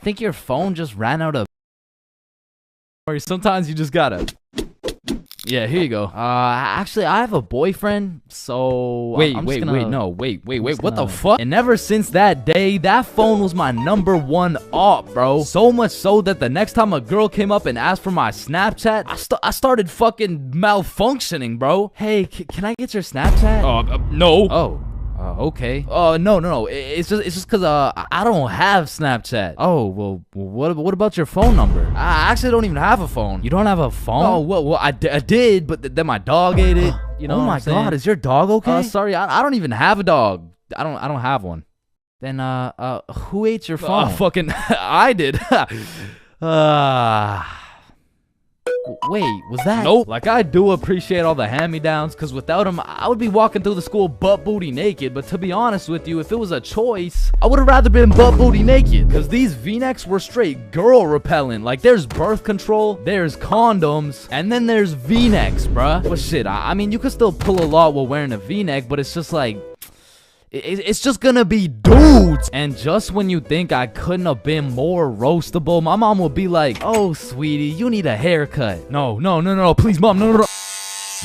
think your phone just ran out of... Or sometimes you just gotta... Yeah, here you go. Actually, I have a boyfriend, so... Wait, what the fuck? And ever since that day, that phone was my #1 op, bro. So much so that the next time a girl came up and asked for my Snapchat, I started fucking malfunctioning, bro. Hey, can I get your Snapchat? No. Oh. Okay. No. It's just cause I don't have Snapchat. Oh, well, what about your phone number? I actually don't even have a phone. You don't have a phone? Oh, well, I did, but then my dog ate it. You know? Oh my God, is your dog okay? Sorry, I don't even have a dog. I don't have one. Then who ate your phone? Fucking I did. Wait, was that? Nope. Like, I do appreciate all the hand-me-downs, because without them, I would be walking through the school butt-booty naked. But to be honest with you, if it was a choice, I would have rather been butt-booty naked. Because these V-necks were straight girl-repellent. Like, there's birth control, there's condoms, and then there's V-necks, bruh. But shit, I mean, you could still pull a lot while wearing a V-neck, but it's just like... It's just gonna be dudes. And just when you think I couldn't have been more roastable, my mom would be like, oh, sweetie, you need a haircut. No, please, mom, no.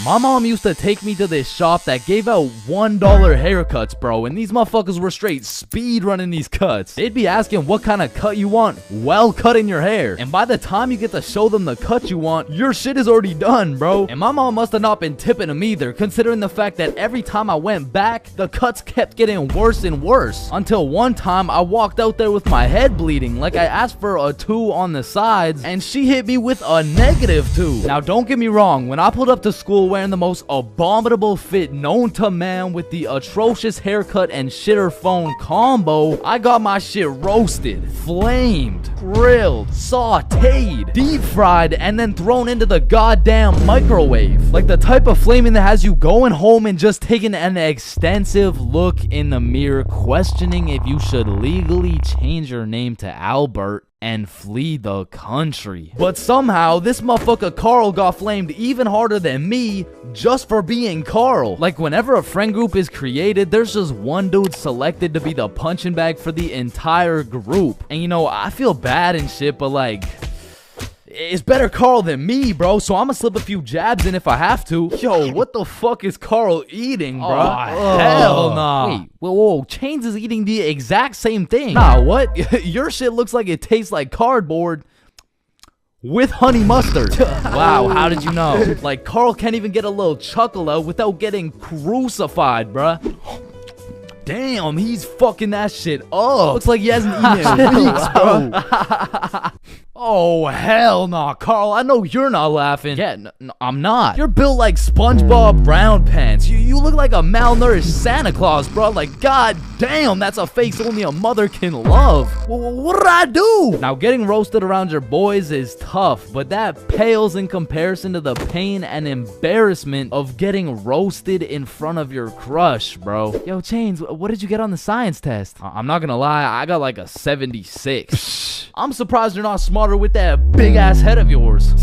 My mom used to take me to this shop that gave out $1 haircuts, bro, and these motherfuckers were straight speed running these cuts. They'd be asking what kind of cut you want while cutting your hair, and by the time you get to show them the cut you want, your shit is already done, bro. And my mom must have not been tipping them either, considering the fact that every time I went back, the cuts kept getting worse and worse, until one time I walked out there with my head bleeding, like I asked for a 2 on the sides, and she hit me with a -2. Now don't get me wrong, when I pulled up to school wearing the most abominable fit known to man with the atrocious haircut and shitter phone combo, I got my shit roasted, flamed, grilled, sauteed, deep fried, and then thrown into the goddamn microwave. Like the type of flaming that has you going home and just taking an extensive look in the mirror, questioning if you should legally change your name to Albert and flee the country. But somehow, this motherfucker Carl got flamed even harder than me just for being Carl. Like, whenever a friend group is created, there's just one dude selected to be the punching bag for the entire group. And you know, I feel bad and shit, but like... it's better Carl than me, bro, so I'ma slip a few jabs in if I have to. Yo, what the fuck is Carl eating, bro? Oh, hell nah. Wait, whoa, Chains is eating the exact same thing. Nah, what? Your shit looks like it tastes like cardboard with honey mustard. Wow, how did you know? Like, Carl can't even get a little chuckle out without getting crucified, bruh. Damn, he's fucking that shit up. Looks like he hasn't eaten in weeks, bro. Oh, hell nah, Carl. I know you're not laughing. Yeah, I'm not. You're built like SpongeBob Brown Pants. You look like a malnourished Santa Claus, bro. Like, god damn, that's a face only a mother can love. What did I do? Now, getting roasted around your boys is tough, but that pales in comparison to the pain and embarrassment of getting roasted in front of your crush, bro. Yo, Chains, what did you get on the science test? I'm not gonna lie, I got like a 76. I'm surprised you're not smarter with that big ass head of yours.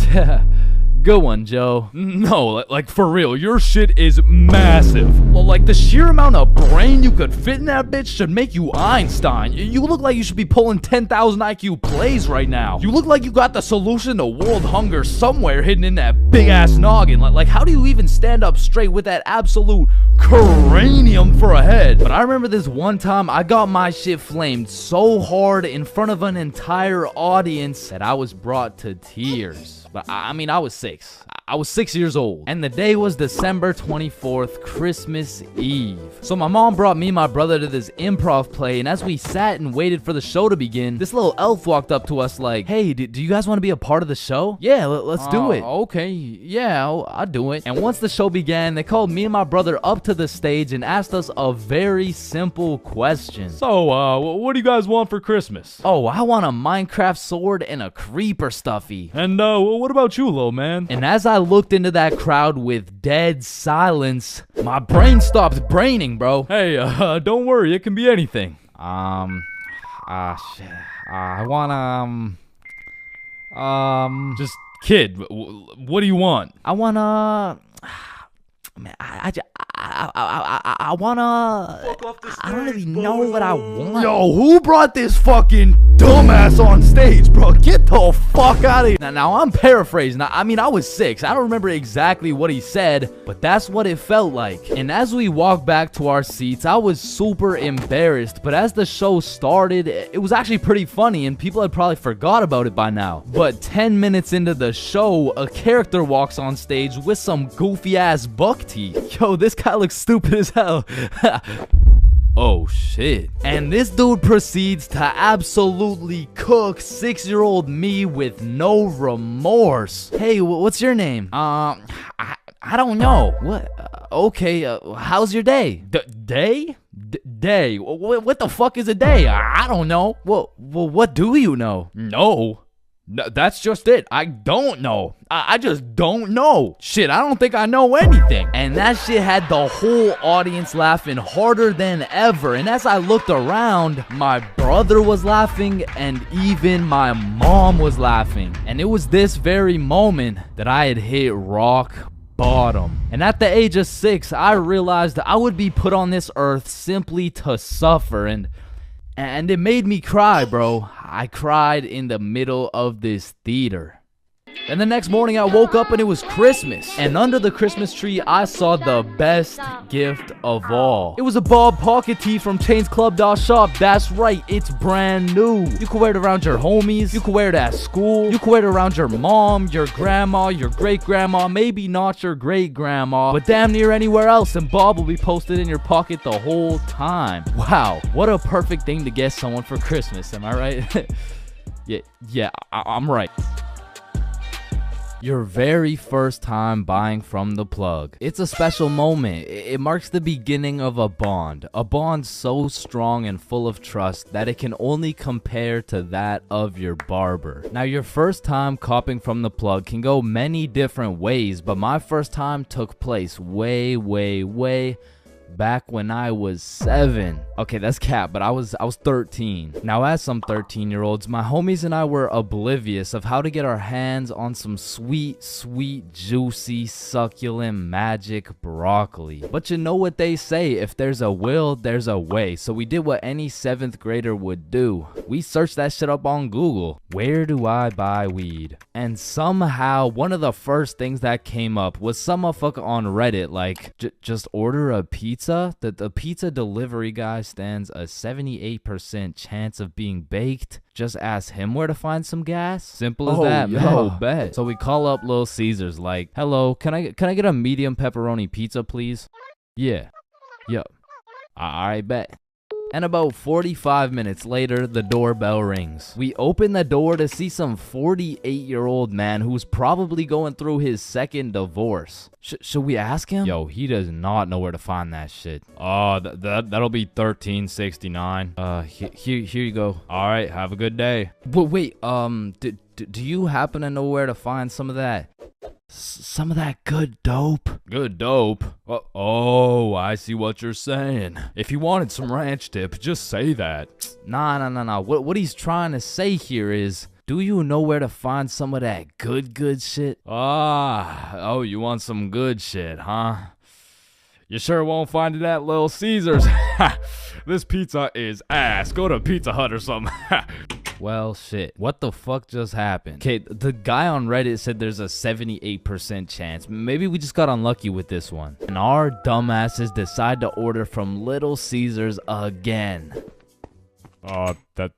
Good one, Joe. No, like for real, your shit is massive. Well, like the sheer amount of brain you could fit in that bitch should make you Einstein. You look like you should be pulling 10,000 IQ plays right now. You look like you got the solution to world hunger somewhere hidden in that big ass noggin. Like how do you even stand up straight with that absolute cranium for a head? But I remember this one time I got my shit flamed so hard in front of an entire audience that I was brought to tears. But I mean, I was 6. I was 6 years old. And the day was December 24th, Christmas Eve. So my mom brought me and my brother to this improv play, and as we sat and waited for the show to begin, this little elf walked up to us like, hey, do you guys want to be a part of the show? Yeah, let's do it. Okay, yeah, I'll do it. And once the show began, they called me and my brother up to the stage and asked us a very simple question. So, what do you guys want for Christmas? Oh, I want a Minecraft sword and a creeper stuffy. And, what about you, little man? And as I looked into that crowd with dead silence, my brain stopped braining, bro. Hey, don't worry, it can be anything. Shit. I want, Just, kid, what do you want? I want, man, I I wanna. I don't really know what I want. Yo, who brought this fucking dumbass on stage, bro? Get the fuck out of here. Now I'm paraphrasing. I mean, I was 6. I don't remember exactly what he said, but that's what it felt like. And as we walked back to our seats, I was super embarrassed. But as the show started, it was actually pretty funny, and people had probably forgot about it by now. But 10 minutes into the show, a character walks on stage with some goofy ass buck teeth. Yo, this guy looks stupid as hell. Oh shit. And this dude proceeds to absolutely cook 6-year-old me with no remorse. Hey, what's your name? I don't know. What? Okay, how's your day? Day? Day? What the fuck is a day? I don't know. Well, what do you know? No. That's just it. I don't know. I just don't know. Shit, I don't think I know anything. And that shit had the whole audience laughing harder than ever. And as I looked around, my brother was laughing and even my mom was laughing. And it was this very moment that I had hit rock bottom. And at the age of 6, I realized I would be put on this earth simply to suffer. And it made me cry, bro. I cried in the middle of this theater. And the next morning I woke up and it was Christmas. And under the Christmas tree I saw the best gift of all. It was a Bob pocket tee from chainsclub.shop. That's right, it's brand new. You can wear it around your homies. You can wear it at school. You can wear it around your mom, your grandma, your great-grandma. Maybe not your great-grandma, but damn near anywhere else. And Bob will be posted in your pocket the whole time. Wow, what a perfect thing to get someone for Christmas, am I right? yeah, I'm right. Your very first time buying from the plug. It's a special moment. It marks the beginning of a bond so strong and full of trust that it can only compare to that of your barber. Now, your first time copping from the plug can go many different ways, but my first time took place way back when I was 7. Okay, that's cap, but I was 13. Now, as some 13-year-olds, my homies and I were oblivious of how to get our hands on some sweet, juicy, succulent magic broccoli. But you know what they say, if there's a will, there's a way. So we did what any 7th grader would do. We searched that shit up on Google. Where do I buy weed? And somehow, one of the first things that came up was some motherfucker on Reddit like, just order a pizza. The pizza delivery guy stands a 78% chance of being baked. Just ask him where to find some gas. Simple as that, man. Yo, bet. So we call up Little Caesars like, hello, can I get a medium pepperoni pizza, please? Yeah. Yep. Alright, bet. And about 45 minutes later, the doorbell rings. We open the door to see some 48-year-old man who's probably going through his 2nd divorce. Should we ask him? Yo, he does not know where to find that shit. Oh, that'll be $13.69. Here you go. All right, have a good day. But wait, do you happen to know where to find some of that good dope? Good dope? Oh, I see what you're saying. If you wanted some ranch dip, just say that. Nah. What he's trying to say here is, do you know where to find some of that good shit? Oh, you want some good shit, huh? You sure won't find it at Little Caesars. This pizza is ass. Go to Pizza Hut or something. Well, shit. What the fuck just happened? Okay, the guy on Reddit said there's a 78% chance. Maybe we just got unlucky with this one. And our dumbasses decide to order from Little Caesars again.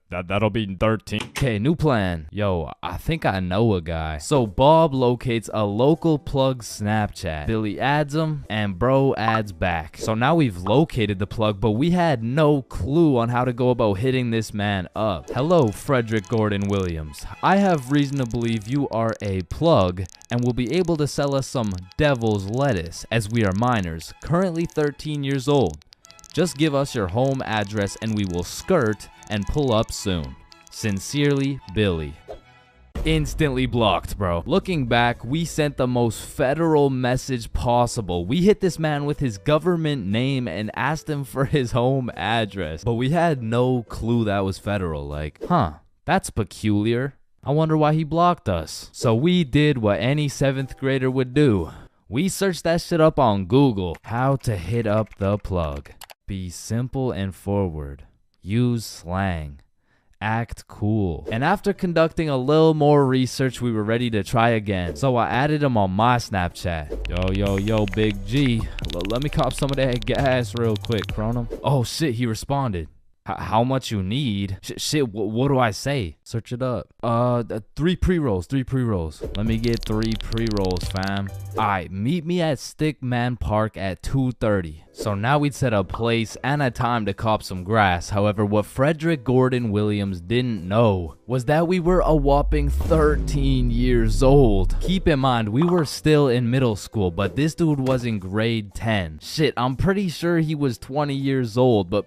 That'll be 13. Okay, new plan. Yo, I think I know a guy. So Bob locates a local plug Snapchat. Billy adds him, and bro adds back. So now we've located the plug, but we had no clue on how to go about hitting this man up. Hello, Frederick Gordon Williams. I have reason to believe you are a plug and will be able to sell us some devil's lettuce, as we are minors, currently 13 years old. Just give us your home address and we will skirt and pull up soon. Sincerely, Billy. Instantly blocked, bro. Looking back, we sent the most federal message possible. We hit this man with his government name and asked him for his home address. But we had no clue that was federal. Like, that's peculiar. I wonder why he blocked us. So we did what any 7th grader would do. We searched that shit up on Google. How to hit up the plug. Be simple and forward. Use slang. Act cool. And after conducting a little more research, we were ready to try again. So I added him on my Snapchat. Yo, Big G. Let me cop some of that gas real quick, Cronum. Oh shit, he responded. How much you need? Shit, what do I say? Search it up. 3 pre-rolls. Let me get 3 pre-rolls, fam. Alright, meet me at Stickman Park at 2:30. So now we'd set a place and a time to cop some grass. However, what Frederick Gordon Williams didn't know was that we were a whopping 13 years old. Keep in mind, we were still in middle school, but this dude was in grade 10. Shit, I'm pretty sure he was 20 years old, but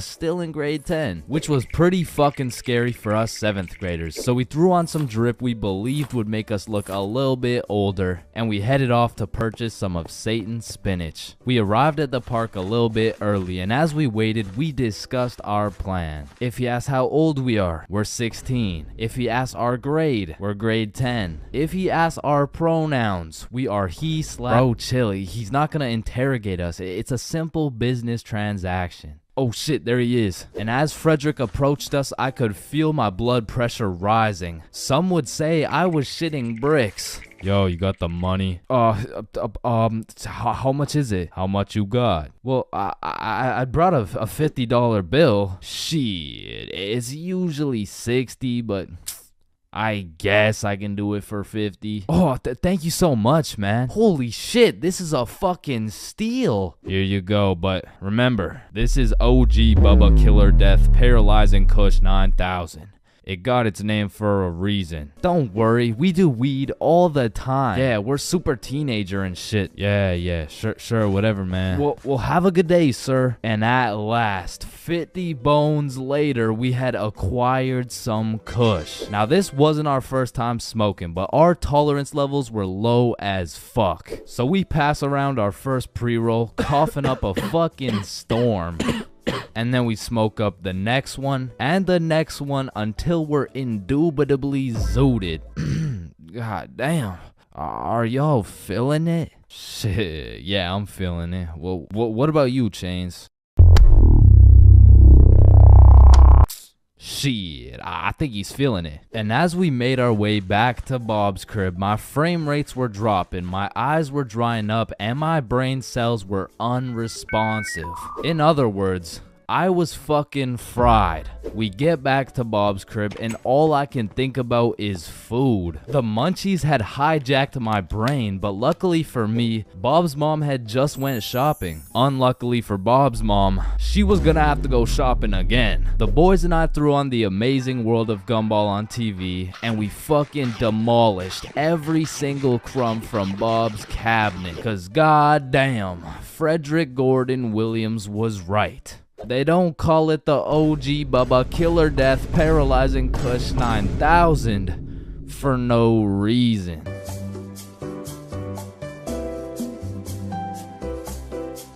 still in grade 10, which was pretty fucking scary for us 7th graders. So we threw on some drip we believed would make us look a little bit older, and we headed off to purchase some of Satan's spinach. We arrived at the park a little bit early, and as we waited, we discussed our plan. If he asks how old we are, we're 16. If he asks our grade, we're grade 10. If he asks our pronouns, we are he/. Bro, chill, he's not gonna interrogate us. It's a simple business transaction. Oh shit, there he is. And as Frederick approached us, I could feel my blood pressure rising. Some would say I was shitting bricks. Yo, you got the money? How much is it? How much you got? Well, I brought a $50 bill. Shit, it's usually 60, but I guess I can do it for 50. Oh, thank you so much, man. Holy shit, this is a fucking steal. Here you go, but remember, this is OG Bubba Killer Death Paralyzing Kush 9000. It got its name for a reason. Don't worry, we do weed all the time. Yeah, we're super teenager and shit. Yeah, sure, whatever, man. Well, have a good day, sir. And at last, 50 bones later, we had acquired some kush. Now, this wasn't our first time smoking, but our tolerance levels were low as fuck. So we pass around our first pre-roll, coughing up a fucking storm. And then we smoke up the next one and the next one until we're indubitably zooted. God damn. Are y'all feeling it? Shit, yeah, I'm feeling it. Well, what about you, Chains? Shit, I think he's feeling it. And as we made our way back to Bob's crib, my frame rates were dropping, my eyes were drying up, and my brain cells were unresponsive. In other words, I was fucking fried. We get back to Bob's crib and all I can think about is food. The munchies had hijacked my brain, but luckily for me, Bob's mom had just went shopping. Unluckily for Bob's mom, she was gonna have to go shopping again. The boys and I threw on The Amazing World of Gumball on TV and we fucking demolished every single crumb from Bob's cabinet. Cause goddamn, Frederick Gordon Williams was right. They don't call it the OG Bubba Killer Death Paralyzing Kush 9000 for no reason.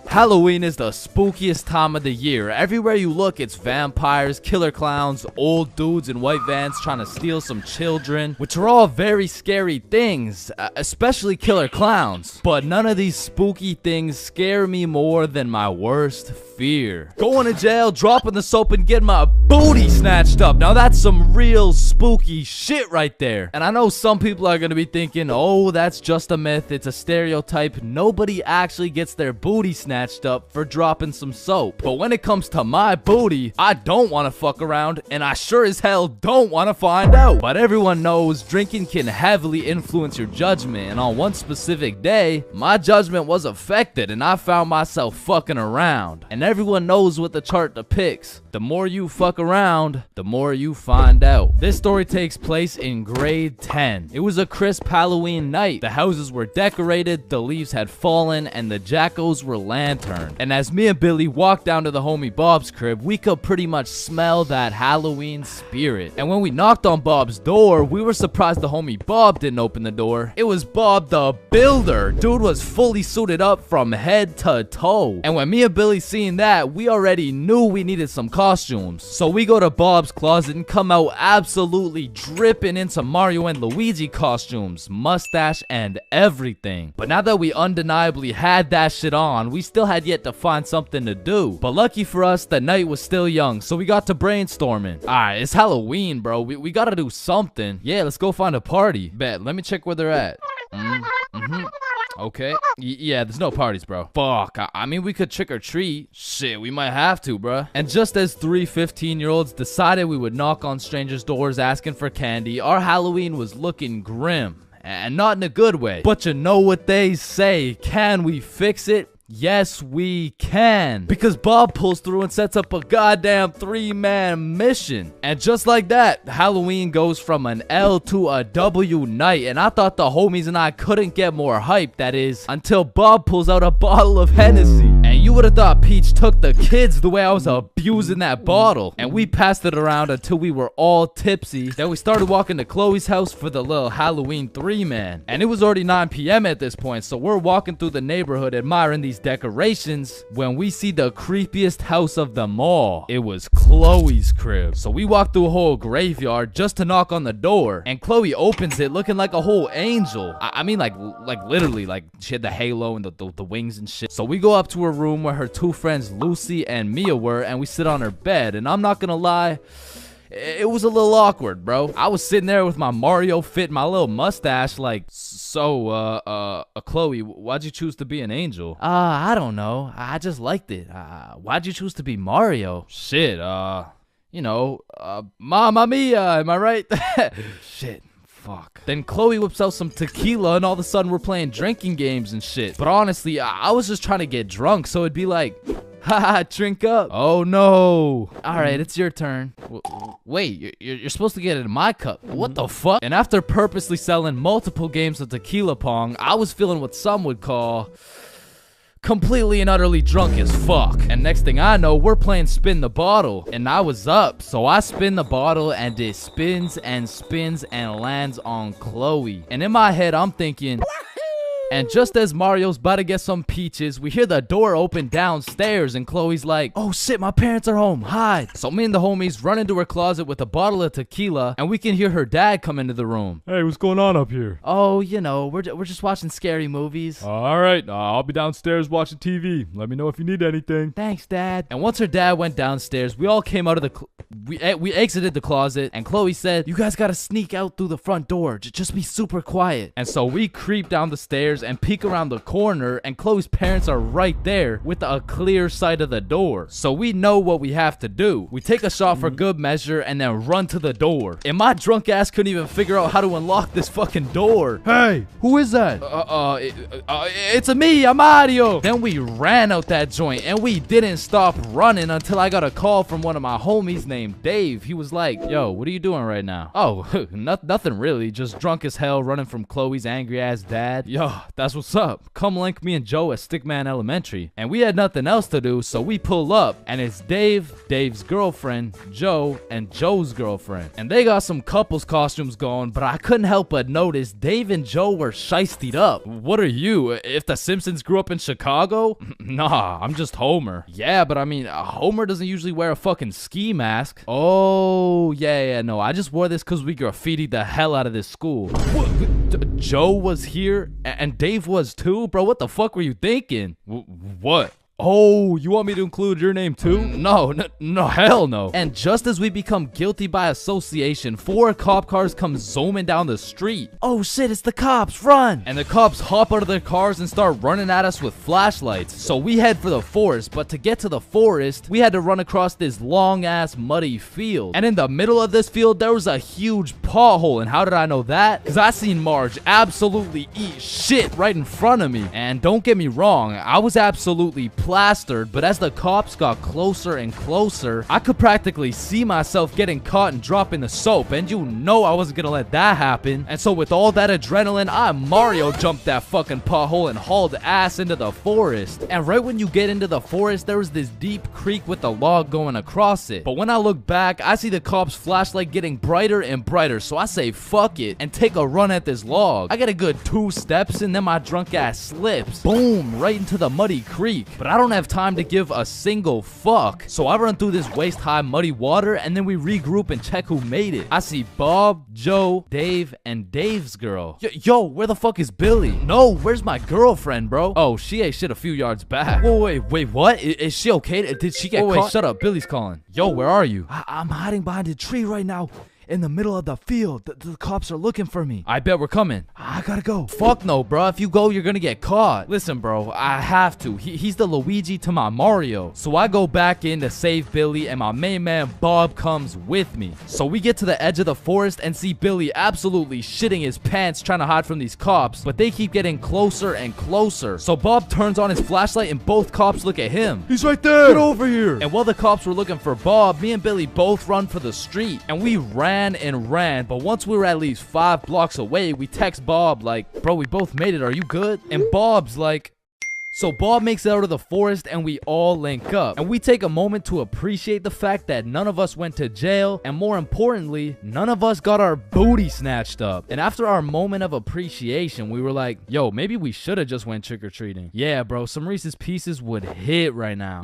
Halloween is the spookiest time of the year. Everywhere you look, it's vampires, killer clowns, old dudes in white vans trying to steal some children, which are all very scary things, especially killer clowns. But none of these spooky things scare me more than my worst fear. Going to jail, dropping the soap, and getting my booty snatched up. Now that's some real spooky shit right there. And I know some people are gonna be thinking, oh, that's just a myth, it's a stereotype. Nobody actually gets their booty snatched up for dropping some soap. But when it comes to my booty, I don't want to fuck around, and I sure as hell don't want to find out. But everyone knows drinking can heavily influence your judgment, and on one specific day, my judgment was affected and I found myself fucking around. And everyone knows what the chart depicts. The more you fuck around, the more you find out. This story takes place in grade 10. It was a crisp Halloween night. The houses were decorated, the leaves had fallen, and the jackals were landing jack-o'-lantern. And as me and Billy walked down to the homie Bob's crib, we could pretty much smell that Halloween spirit. And when we knocked on Bob's door, we were surprised the homie Bob didn't open the door. It was Bob the Builder. Dude was fully suited up from head to toe. And when me and Billy seen that, we already knew we needed some costumes. So we go to Bob's closet and come out absolutely dripping into Mario and Luigi costumes, mustache and everything. But now that we undeniably had that shit on, we still had yet to find something to do. But lucky for us, the night was still young, so we got to brainstorming. Alright, it's Halloween, bro. We gotta do something. Yeah, let's go find a party. Bet, let me check where they're at. Okay. Yeah, there's no parties, bro. Fuck. I mean, we could trick or treat. Shit, we might have to, bro. And just as 3 15-year-olds decided we would knock on strangers' doors asking for candy, our Halloween was looking grim. And not in a good way. But you know what they say. Can we fix it? Yes, we can. Because Bob pulls through and sets up a goddamn 3-man mission. And just like that, Halloween goes from an L to a W night. And I thought the homies and I couldn't get more hype, that is, until Bob pulls out a bottle of Hennessy. And you would have thought Peach took the kids the way I was abusing that bottle. And we passed it around until we were all tipsy. Then we started walking to Chloe's house for the little Halloween 3-man. And it was already 9 p.m. at this point, so we're walking through the neighborhood admiring these decorations when we see the creepiest house of them all. It was Chloe's crib. So we walked through a whole graveyard just to knock on the door, and Chloe opens it looking like a whole angel. I mean, like literally, like she had the halo and the wings and shit. So we go up to her room where her 2 friends Lucy and Mia were, and we sit on her bed. And I'm not gonna lie, it was a little awkward, bro. I was sitting there with my Mario fit, my little mustache, like, so, Chloe, why'd you choose to be an angel? I don't know. I just liked it. Why'd you choose to be Mario? Shit, you know, Mamma Mia, am I right? Shit. Fuck. Then Chloe whips out some tequila and all of a sudden we're playing drinking games and shit. But honestly, I was just trying to get drunk, so it'd be like, haha, drink up. Oh no. Alright, it's your turn. Wait, you're supposed to get it in my cup. What the fuck? And after purposely selling multiple games of tequila pong, I was feeling what some would call completely and utterly drunk as fuck. And next thing I know, we're playing spin the bottle. And I was up, so I spin the bottle and it spins and spins and lands on Chloe. And in my head, I'm thinking, and just as Mario's about to get some peaches, we hear the door open downstairs and Chloe's like, oh shit, my parents are home, hide. So me and the homies run into her closet with a bottle of tequila and we can hear her dad come into the room. Hey, what's going on up here? Oh, you know, we're just watching scary movies. Alright, I'll be downstairs watching TV. Let me know if you need anything. Thanks, Dad. And once her dad went downstairs, we all came out of the we exited the closet and Chloe said, you guys gotta sneak out through the front door. Just be super quiet. And so we creep down the stairs and peek around the corner, and Chloe's parents are right there with a clear sight of the door. So we know what we have to do. We take a shot for good measure and then run to the door. And my drunk ass couldn't even figure out how to unlock this fucking door. Hey, who is that? It's a me, I'm Mario. Then we ran out that joint and we didn't stop running until I got a call from one of my homies named Dave. He was like, yo, what are you doing right now? Oh, nothing really, just drunk as hell running from Chloe's angry ass dad. Yo, that's what's up. Come link me and Joe at Stickman Elementary. And we had nothing else to do, so we pull up and it's Dave, Dave's girlfriend, Joe, and Joe's girlfriend. And they got some couples costumes going, but I couldn't help but notice Dave and Joe were shiestied up. What are you, if the Simpsons grew up in Chicago? Nah, I'm just Homer. Yeah, but I mean, Homer doesn't usually wear a fucking ski mask. Oh, yeah, no, I just wore this because we graffitied the hell out of this school. What? Joe was here and Dave was too? Bro, what the fuck were you thinking? What? Oh, you want me to include your name too? No, hell no. And just as we become guilty by association, 4 cop cars come zooming down the street. Oh shit, it's the cops, run! And the cops hop out of their cars and start running at us with flashlights. So we head for the forest, but to get to the forest, we had to run across this long ass muddy field. And in the middle of this field, there was a huge pothole. And how did I know that? Because I seen Marge absolutely eat shit right in front of me. And don't get me wrong, I was absolutely plastered, but as the cops got closer and closer, I could practically see myself getting caught and dropping the soap, and you know I wasn't gonna let that happen. And so with all that adrenaline, I Mario jumped that fucking pothole and hauled ass into the forest. And right when you get into the forest, there was this deep creek with a log going across it. But when I look back, I see the cops' flashlight getting brighter and brighter, so I say fuck it and take a run at this log. I get a good 2 steps and then my drunk ass slips. Boom, right into the muddy creek. But I don't have time to give a single fuck. So I run through this waist-high muddy water and then we regroup and check who made it. I see Bob, Joe, Dave, and Dave's girl. Yo, where the fuck is Billy? No, where's my girlfriend, bro? Oh, she ate shit a few yards back. Whoa, wait, what? Is she okay? Did she get caught? Wait, shut up. Billy's calling. Yo, where are you? I'm hiding behind a tree right now. In the middle of the field. The cops are looking for me. I bet we're coming. I gotta go. Fuck no, bro. If you go, you're gonna get caught. Listen, bro, I have to. He's the Luigi to my Mario. So I go back in to save Billy, and my main man Bob comes with me. So we get to the edge of the forest and see Billy absolutely shitting his pants trying to hide from these cops, but they keep getting closer and closer. So Bob turns on his flashlight and both cops look at him. He's right there. Get over here. And while the cops were looking for Bob, me and Billy both run for the street, and we ran and ran, but once we were at least 5 blocks away, we text Bob like, bro, we both made it, are you good? And Bob's like, so Bob makes it out of the forest and we all link up. And we take a moment to appreciate the fact that none of us went to jail, and more importantly, none of us got our booty snatched up. And after our moment of appreciation, we were like, yo, maybe we should have just went trick-or-treating. Yeah, bro, some Reese's Pieces would hit right now.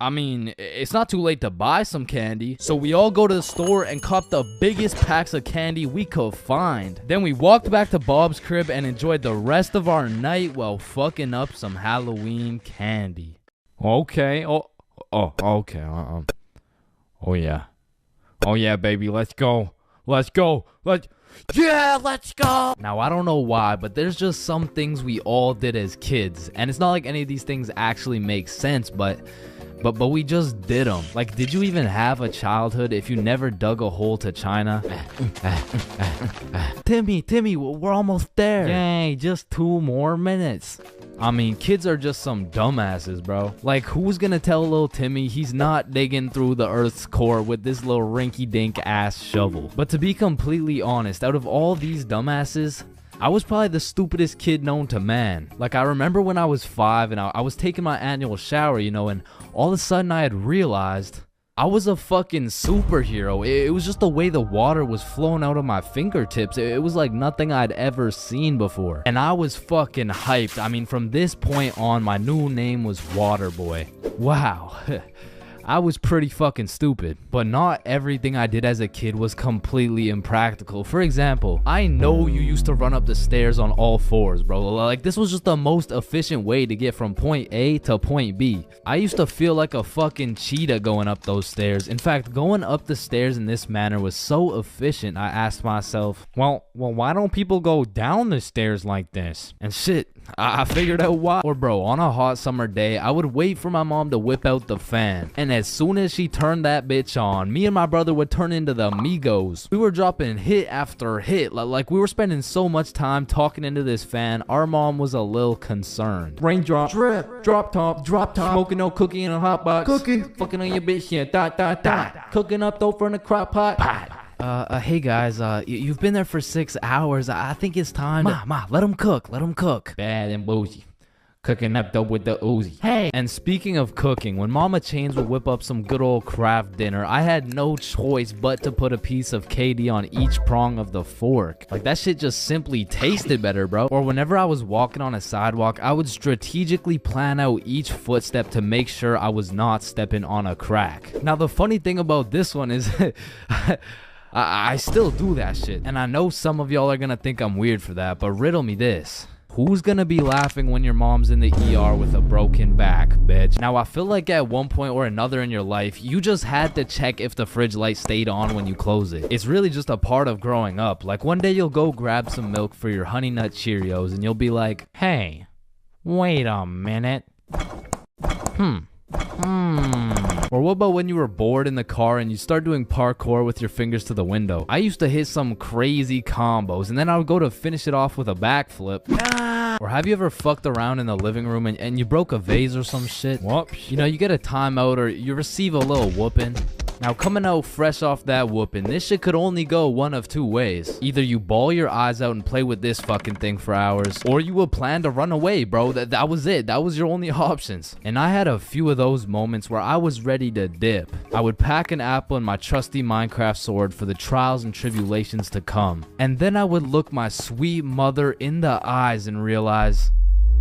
I mean, it's not too late to buy some candy. So we all go to the store and cop the biggest packs of candy we could find. Then we walked back to Bob's crib and enjoyed the rest of our night while fucking up some Halloween candy. Okay. Okay. Oh yeah, baby. Let's go. Yeah, let's go. Now, I don't know why, but there's just some things we all did as kids, and it's not like any of these things actually make sense, but we just did them. Like, did you even have a childhood if you never dug a hole to China? Timmy, we're almost there. Yay, just 2 more minutes. I mean, kids are just some dumbasses, bro. Like, who's gonna tell little Timmy he's not digging through the Earth's core with this little rinky-dink ass shovel? But to be completely honest, out of all these dumbasses, I was probably the stupidest kid known to man. Like, I remember when I was 5 and I was taking my annual shower, you know, and all of a sudden I had realized I was a fucking superhero. It was just the way the water was flowing out of my fingertips. It was like nothing I'd ever seen before. And I was fucking hyped. I mean, from this point on, my new name was Waterboy. Wow. I was pretty fucking stupid, but not everything I did as a kid was completely impractical. For example, I know you used to run up the stairs on all 4s, bro. Like, this was just the most efficient way to get from point A to point B. I used to feel like a fucking cheetah going up those stairs. In fact, going up the stairs in this manner was so efficient, I asked myself, well, why don't people go down the stairs like this? And shit, I figured out why. Or bro, on a hot summer day, I would wait for my mom to whip out the fan, and as soon as she turned that bitch on, me and my brother would turn into the Migos. We were dropping hit after hit, like we were spending so much time talking into this fan, our mom was a little concerned. Raindrop, drip, drop top, smoking no cookie in a hot box, fucking on your bitch, yeah, cooking up dope from the crock pot. Hey guys, you've been there for 6 hours. I think it's time. Ma, let them cook. Bad and bougie. Cooking up dope with the Uzi. Hey! And speaking of cooking, when Mama Chains would whip up some good old craft dinner, I had no choice but to put a piece of KD on each prong of the fork. Like, that shit just simply tasted better, bro. Or whenever I was walking on a sidewalk, I would strategically plan out each footstep to make sure I was not stepping on a crack. Now, the funny thing about this one is I still do that shit. And I know some of y'all are gonna think I'm weird for that, but riddle me this. Who's gonna be laughing when your mom's in the ER with a broken back, bitch? Now, I feel like at one point or another in your life, you just had to check if the fridge light stayed on when you close it. It's really just a part of growing up. Like, one day you'll go grab some milk for your Honey Nut Cheerios and you'll be like, hey, wait a minute. Or what about when you were bored in the car and you start doing parkour with your fingers to the window? I used to hit some crazy combos and then I would go to finish it off with a backflip. Or have you ever fucked around in the living room and you broke a vase or some shit? Whoops. You know, you get a timeout or you receive a little whooping. Now, coming out fresh off that whooping, this shit could only go one of two ways. Either you bawl your eyes out and play with this fucking thing for hours, or you would plan to run away, bro. That was it. That was your only options. And I had a few of those moments where I was ready to dip. I would pack an apple and my trusty Minecraft sword for the trials and tribulations to come. And then I would look my sweet mother in the eyes and realize,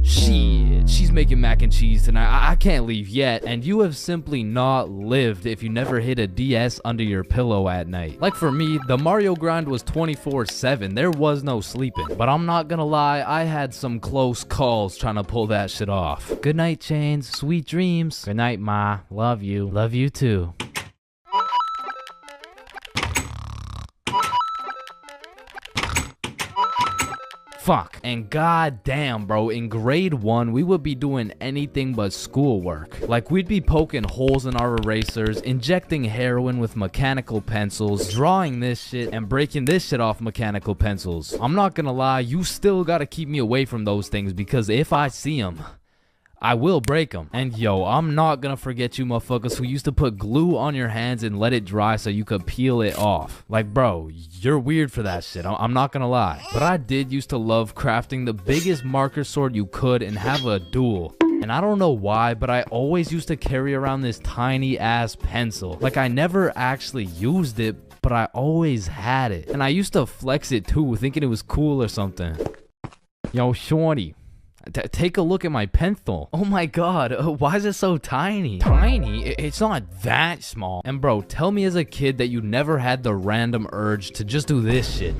shit, she's making mac and cheese tonight. I can't leave yet. And you have simply not lived if you never hit a DS under your pillow at night. Like for me, the Mario grind was 24/7. There was no sleeping. But I'm not gonna lie, I had some close calls trying to pull that shit off. Good night, Chains. Sweet dreams. Good night, Ma. Love you. Love you too. Fuck. And goddamn, bro, in grade 1, we would be doing anything but schoolwork. Like, we'd be poking holes in our erasers, injecting heroin with mechanical pencils, drawing this shit, and breaking this shit off mechanical pencils. I'm not gonna lie, you still gotta keep me away from those things, because if I see them, I will break them. And yo, I'm not gonna forget you motherfuckers who used to put glue on your hands and let it dry so you could peel it off. Like, bro, you're weird for that shit. I'm not gonna lie. But I did used to love crafting the biggest marker sword you could and have a duel. And I don't know why, but I always used to carry around this tiny ass pencil. Like, I never actually used it, but I always had it. And I used to flex it too, thinking it was cool or something. Yo, shorty. Take a look at my pencil. Oh my god, why is it so tiny? Tiny? It's not that small. And bro, tell me as a kid that you never had the random urge to just do this shit.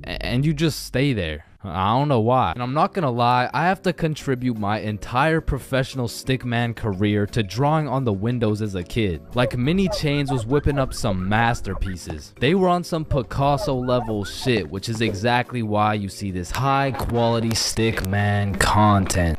And you just stay there. I don't know why. And I'm not gonna lie, I have to contribute my entire professional stickman career to drawing on the windows as a kid. Like, Mini Chains was whipping up some masterpieces. They were on some Picasso level shit, which is exactly why you see this high quality stickman content.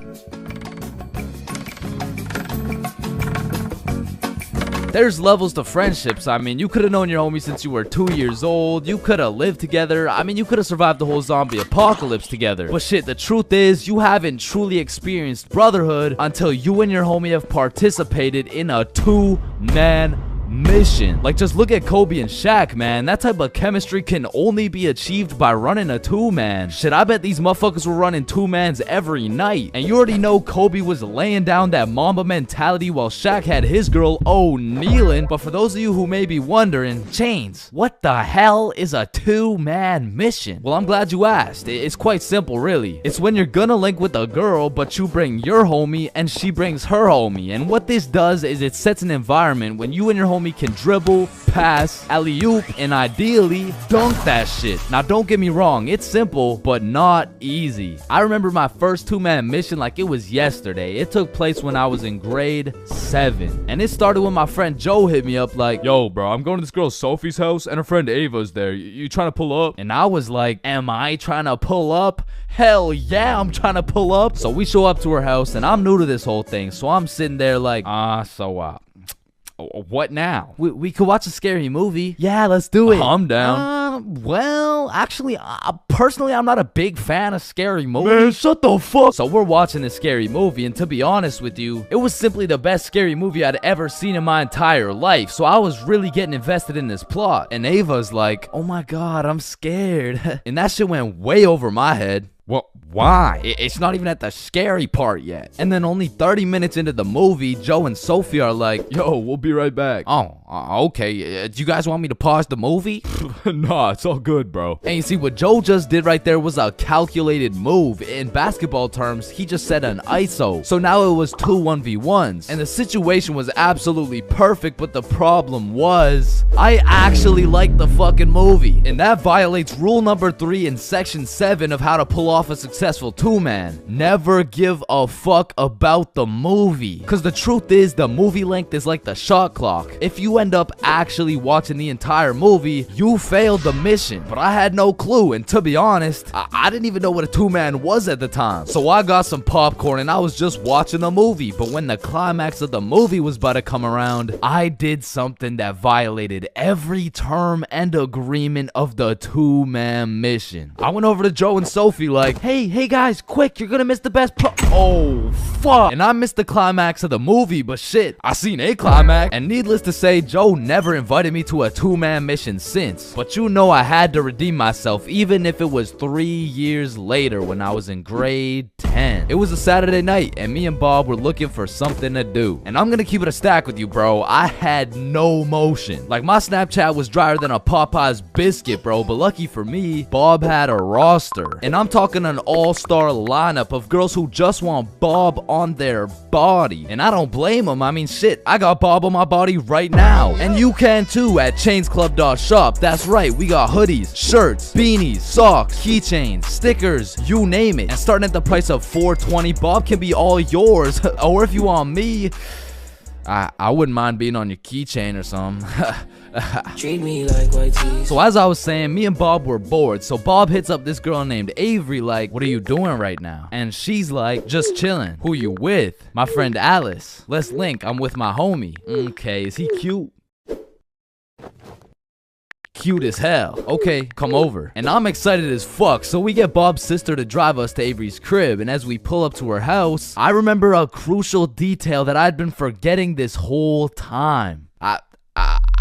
There's levels to friendships. I mean, you could have known your homie since you were 2 years old. You could have lived together. I mean, you could have survived the whole zombie apocalypse together. But shit, the truth is, you haven't truly experienced brotherhood until you and your homie have participated in a 2-man mission. Like, just look at Kobe and Shaq, man. That type of chemistry can only be achieved by running a 2-man. Shit, I bet these motherfuckers were running 2-mans every night. And you already know Kobe was laying down that Mamba mentality while Shaq had his girl kneeling. But for those of you who may be wondering, Chains, what the hell is a 2-man mission? Well, I'm glad you asked. It's quite simple, really. It's when you're gonna link with a girl, but you bring your homie and she brings her homie. And what this does is it sets an environment when you and your homie can dribble, pass, alley-oop, and ideally dunk that shit. Now, don't get me wrong, it's simple, but not easy. I remember my first 2-man mission like it was yesterday. It took place when I was in grade 7. And it started when my friend Joe hit me up like, Yo, bro, I'm going to this girl Sophie's house and her friend Ava's there. You trying to pull up? and I was like, am I trying to pull up? Hell yeah, I'm trying to pull up. So we show up to her house, and I'm new to this whole thing, so I'm sitting there like, what now? We could watch a scary movie. Yeah, let's do it. I'm down. Well, actually, personally, I'm not a big fan of scary movies. Man, shut the fuck. So we're watching this scary movie, and to be honest with you, it was simply the best scary movie I'd ever seen in my entire life. So I was really getting invested in this plot. And Ava's like, oh my god, I'm scared. And that shit went way over my head. What? Why? It's not even at the scary part yet. And then only 30 minutes into the movie, Joe and Sophie are like, Yo, we'll be right back. oh, okay. Do you guys want me to pause the movie? Nah, it's all good, bro. And you see, what Joe just did right there was a calculated move. In basketball terms, he just set an ISO. So now it was 2 1v1s. And the situation was absolutely perfect, but the problem was, I actually liked the fucking movie. And that violates rule number 3 in section 7 of how to pull off off a successful two-man. Never give a fuck about the movie. Cause the truth is, the movie length is like the shot clock. If you end up actually watching the entire movie, you failed the mission. But I had no clue, and to be honest, I didn't even know what a two-man was at the time. So I got some popcorn and I was just watching the movie. But when the climax of the movie was about to come around, I did something that violated every term and agreement of the two-man mission. I went over to Joe and Sophie like, hey guys, quick, you're gonna miss the best part. Oh, fuck. And I missed the climax of the movie, but shit, I seen a climax. And needless to say, Joe never invited me to a two-man mission since. But you know I had to redeem myself, even if it was 3 years later when I was in grade 10. It was a Saturday night, and me and Bob were looking for something to do. And I'm gonna keep it a stack with you, bro. I had no motion. Like, my Snapchat was drier than a Popeye's biscuit, bro. But lucky for me, Bob had a roster. And I'm talking an all-star lineup of girls who just want Bob on their body. And I don't blame them. I mean, shit, I got Bob on my body right now. And you can too at chainsclub.shop. That's right, we got hoodies, shirts, beanies, socks, keychains, stickers, you name it. And starting at the price of $4.20, Bob can be all yours. Or if you want me, I wouldn't mind being on your keychain or something. Treat me like white tees. So as I was saying, me and Bob were bored. So Bob hits up this girl named Avery like, what are you doing right now? And she's like, just chilling. Who you with? My friend Alice. Let's link. I'm with my homie. Okay, is he cute? Cute as hell. Okay, come over. And I'm excited as fuck, so we get Bob's sister to drive us to Avery's crib. And as we pull up to her house, I remember a crucial detail that I'd been forgetting this whole time.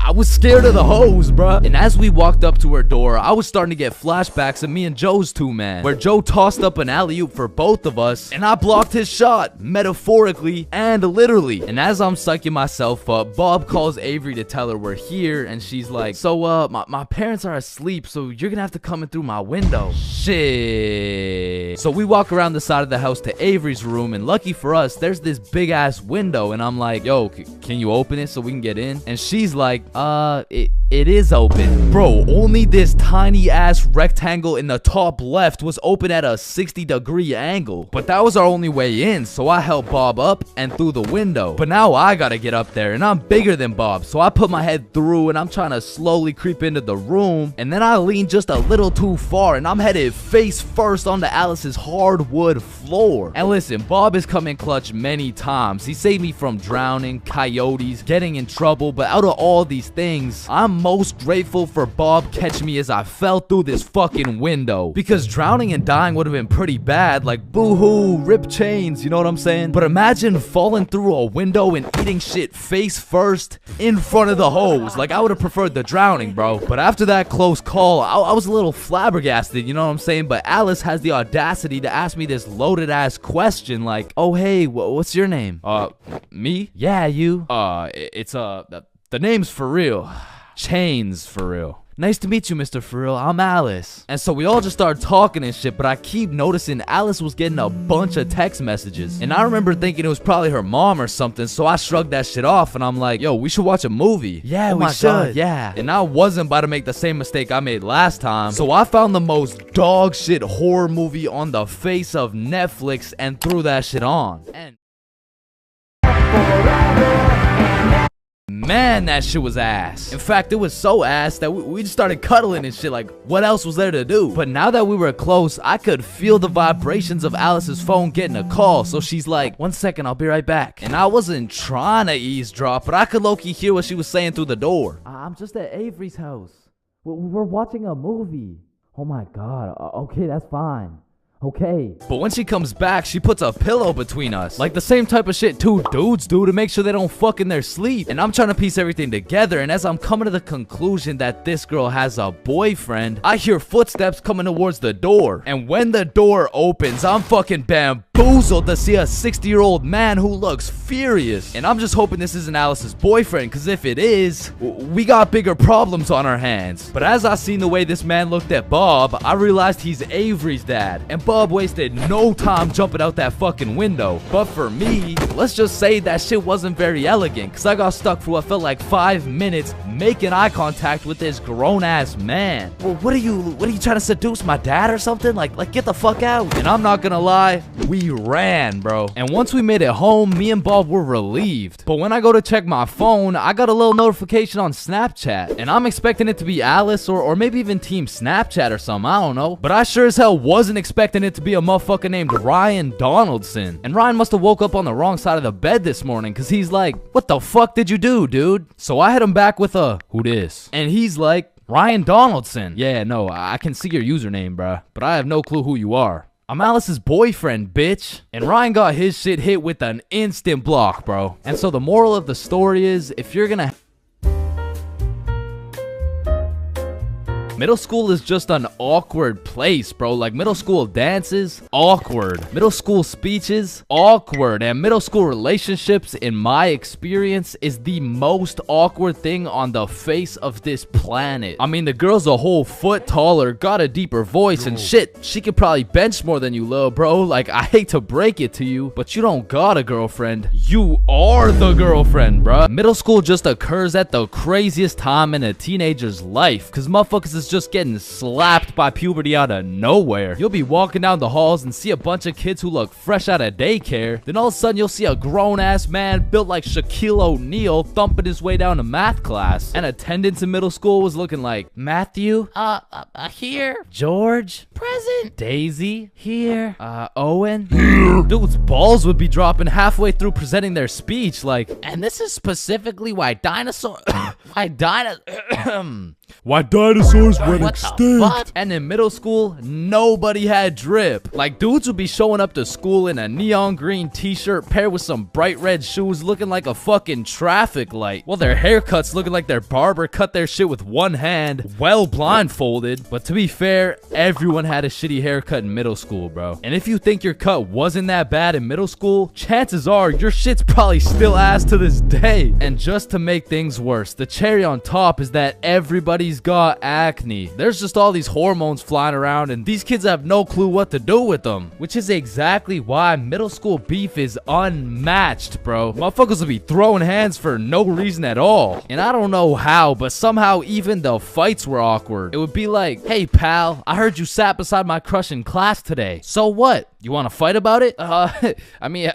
I was scared of the hoes, bruh. And as we walked up to her door, I was starting to get flashbacks of me and Joe's two-man, where Joe tossed up an alley-oop for both of us, and I blocked his shot, metaphorically and literally. And as I'm psyching myself up, Bob calls Avery to tell her we're here, and she's like, so, my parents are asleep, so you're gonna have to come in through my window. Shit. So we walk around the side of the house to Avery's room, and lucky for us, there's this big-ass window, and I'm like, yo, can you open it so we can get in? And she's like, it is open. Bro, only this tiny ass rectangle in the top left was open at a 60-degree angle. But that was our only way in, so I helped Bob up and through the window. But now I gotta get up there, and I'm bigger than Bob, so I put my head through, and I'm trying to slowly creep into the room, and then I lean just a little too far, and I'm headed face first onto Alice's hardwood floor. And listen, Bob has come in clutch many times. He saved me from drowning, coyotes, getting in trouble, but out of all these things, I'm most grateful for Bob catching me as I fell through this fucking window, because drowning and dying would have been pretty bad, like boo-hoo, rip chains, you know what I'm saying? But imagine falling through a window and eating shit face first in front of the hose. Like, I would have preferred the drowning, bro. But after that close call, I was a little flabbergasted, you know what I'm saying? But Alice has the audacity to ask me this loaded ass question like, oh hey, what's your name? Me? Yeah, you. It's the name's for real. Chains for real. Nice to meet you, Mr. For real. I'm Alice. And so we all just started talking and shit, but I keep noticing Alice was getting a bunch of text messages. And I remember thinking it was probably her mom or something, so I shrugged that shit off and I'm like, yo, we should watch a movie. Yeah, we should. God, yeah. And I wasn't about to make the same mistake I made last time, so I found the most dog shit horror movie on the face of Netflix and threw that shit on. And man, that shit was ass. In fact, it was so ass that we just started cuddling and shit. Like, what else was there to do? But now that we were close, I could feel the vibrations of Alice's phone getting a call. So she's like, 1 second, I'll be right back. And I wasn't trying to eavesdrop, but I could low-key hear what she was saying through the door. I'm just at Avery's house. We're watching a movie. Oh my God. Okay, that's fine. Okay. But when she comes back, she puts a pillow between us. Like the same type of shit two dudes do to make sure they don't fuck in their sleep. And I'm trying to piece everything together. And as I'm coming to the conclusion that this girl has a boyfriend, I hear footsteps coming towards the door. And when the door opens, I'm fucking bamboozled. bamboozled to see a 60-year-old man who looks furious. And I'm just hoping this isn't Alice's boyfriend, because if it is, we got bigger problems on our hands. But as I seen the way this man looked at Bob, I realized he's Avery's dad. And Bob wasted no time jumping out that fucking window. But for me, let's just say that shit wasn't very elegant, because I got stuck for what felt like 5 minutes making eye contact with this grown-ass man. Well, what are you trying to seduce my dad or something? Like get the fuck out. And I'm not gonna lie, we ran, bro. And once we made it home, me and Bob were relieved. But when I go to check my phone, I got a little notification on Snapchat, and I'm expecting it to be Alice or maybe even Team Snapchat or something, I don't know. But I sure as hell wasn't expecting it to be a motherfucker named Ryan Donaldson. And Ryan must have woke up on the wrong side of the bed this morning, because he's like, what the fuck did you do, dude? So I hit him back with a, who dis? And he's like, Ryan Donaldson. Yeah, no, I can see your username, bruh, but I have no clue who you are. I'm Alice's boyfriend, bitch. And Ryan got his shit hit with an instant block, bro. And so the moral of the story is, if you're gonna... Middle school is just an awkward place, bro. Like, middle school dances, awkward. Middle school speeches, awkward. And middle school relationships, in my experience, is the most awkward thing on the face of this planet. I mean, the girl's a whole foot taller, got a deeper voice, and shit, she could probably bench more than you, lil' bro. Like, I hate to break it to you, but you don't got a girlfriend. You are the girlfriend, bruh. Middle school just occurs at the craziest time in a teenager's life, because motherfuckers is just getting slapped by puberty out of nowhere. You'll be walking down the halls and see a bunch of kids who look fresh out of daycare. Then all of a sudden you'll see a grown-ass man built like Shaquille O'Neal thumping his way down to math class. And attendance in middle school was looking like, Matthew, here. George, present. Daisy, here. Owen, here. Dude's balls would be dropping halfway through presenting their speech, like, and this is specifically why dinosaurs went extinct. And in middle school, nobody had drip. Like, dudes would be showing up to school in a neon green t-shirt paired with some bright red shoes looking like a fucking traffic light, while their haircuts looking like their barber cut their shit with one hand, well blindfolded. But to be fair, everyone had a shitty haircut in middle school, bro. And if you think your cut wasn't that bad in middle school, chances are your shit's probably still ass to this day. And just to make things worse, the cherry on top is that everybody's got acne. There's just all these hormones flying around, and these kids have no clue what to do with them, which is exactly why middle school beef is unmatched, bro. Motherfuckers will be throwing hands for no reason at all. And I don't know how, but somehow even the fights were awkward. It would be like, hey pal, I heard you sat beside my crush in class today. So what? You want to fight about it? I mean,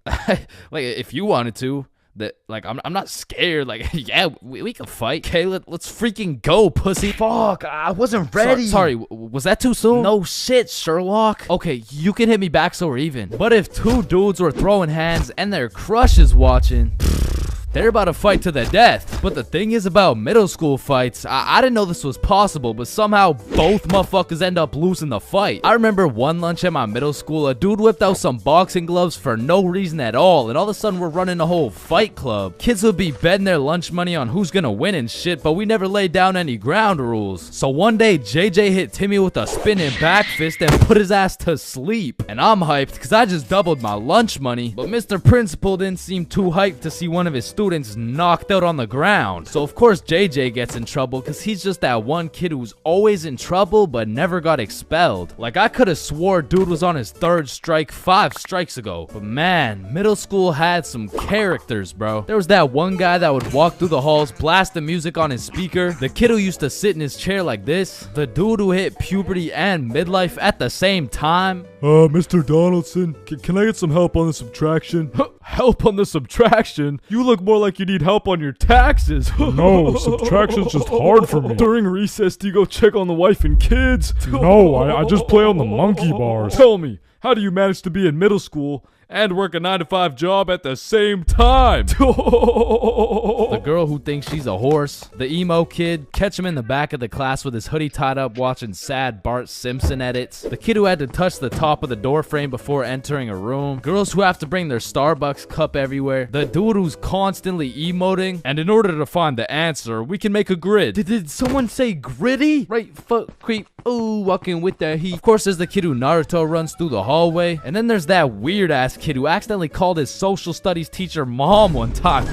like, if you wanted to. That, like, I'm not scared. Like, yeah, we can fight. Okay, let's freaking go, pussy. Fuck, I wasn't ready. Sorry, was that too soon? No shit, Sherlock. Okay, you can hit me back so we're even. But if two dudes were throwing hands and their crush is watching, they're about to fight to the death. But the thing is about middle school fights, I didn't know this was possible, but somehow both motherfuckers end up losing the fight. I remember one lunch at my middle school, a dude whipped out some boxing gloves for no reason at all, and all of a sudden we're running a whole fight club. Kids would be betting their lunch money on who's gonna win and shit, but we never laid down any ground rules. So one day, JJ hit Timmy with a spinning back fist and put his ass to sleep. And I'm hyped, because I just doubled my lunch money, but Mr. Principal didn't seem too hyped to see one of his students knocked out on the ground. So of course JJ gets in trouble, because he's just that one kid who's always in trouble but never got expelled. Like, I could have swore dude was on his third strike 5 strikes ago. But man, middle school had some characters, bro. There was that one guy that would walk through the halls, blast the music on his speaker, the kid who used to sit in his chair like this, the dude who hit puberty and midlife at the same time. Mr. Donaldson, can I get some help on the subtraction? Help on the subtraction? You look more like you need help on your taxes. No, subtraction's just hard for me. During recess, do you go check on the wife and kids? No, I just play on the monkey bars. Tell me, how do you manage to be in middle school and work a 9-to-5 job at the same time. The girl who thinks she's a horse. The emo kid. Catch him in the back of the class with his hoodie tied up watching sad Bart Simpson edits. The kid who had to touch the top of the door frame before entering a room. Girls who have to bring their Starbucks cup everywhere. The dude who's constantly emoting. And in order to find the answer, we can make a grid. Did someone say gritty? Right foot creep. Ooh, walking with the heat. Of course, there's the kid who Naruto runs through the hallway. And then there's that weird ass kid who accidentally called his social studies teacher mom one time.